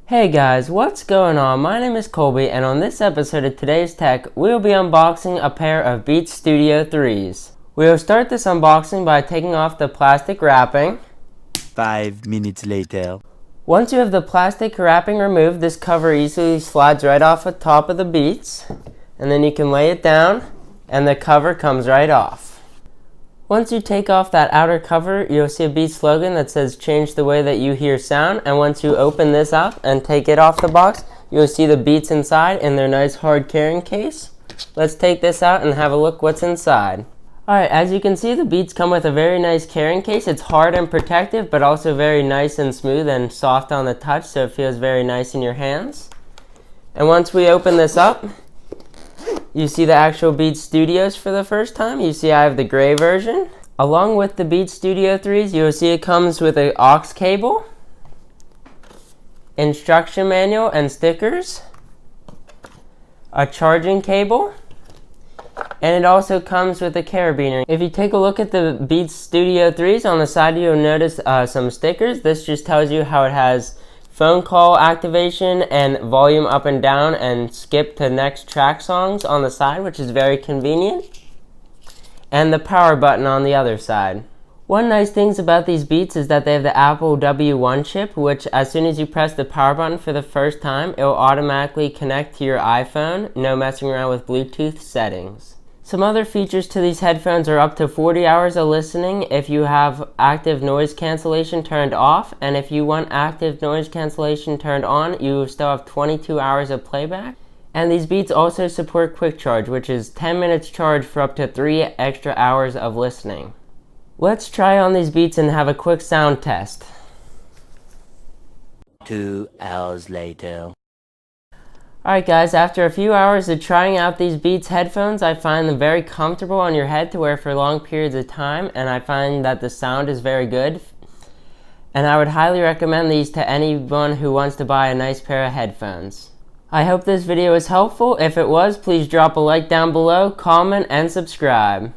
Hey guys, what's going on? My name is Colby, and on this episode of Today's Tech, we'll be unboxing a pair of Beats Studio 3s. We'll start this unboxing by taking off the plastic wrapping. 5 minutes later. Once you have the plastic wrapping removed, this cover easily slides right off the top of the Beats, and then you can lay it down, and the cover comes right off. Once you take off that outer cover, you'll see a Beats slogan that says change the way that you hear sound, and once you open this up and take it off the box, you'll see the Beats inside in their nice hard carrying case. Let's take this out and have a look what's inside. Alright, as you can see, the Beats come with a very nice carrying case. It's hard and protective, but also very nice and smooth and soft on the touch, so it feels very nice in your hands. And once we open this up, you see the actual Beats Studios for the first time. You see I have the gray version. Along with the Beats Studio 3s, you'll see it comes with an aux cable, instruction manual and stickers, a charging cable, and it also comes with a carabiner. If you take a look at the Beats Studio 3s, on the side you'll notice some stickers. This just tells you how it has phone call activation and volume up and down and skip to next track songs on the side, which is very convenient, and the power button on the other side. One nice thing about these Beats is that they have the Apple W1 chip, which as soon as you press the power button for the first time, it will automatically connect to your iPhone, no messing around with Bluetooth settings. Some other features to these headphones are up to 40 hours of listening if you have active noise cancellation turned off, and if you want active noise cancellation turned on, you still have 22 hours of playback. And these Beats also support quick charge, which is 10 minutes charge for up to 3 extra hours of listening. Let's try on these Beats and have a quick sound test. 2 hours later. Alright guys, after a few hours of trying out these Beats headphones, I find them very comfortable on your head to wear for long periods of time, and I find that the sound is very good. And I would highly recommend these to anyone who wants to buy a nice pair of headphones. I hope this video was helpful. If it was, please drop a like down below, comment, and subscribe.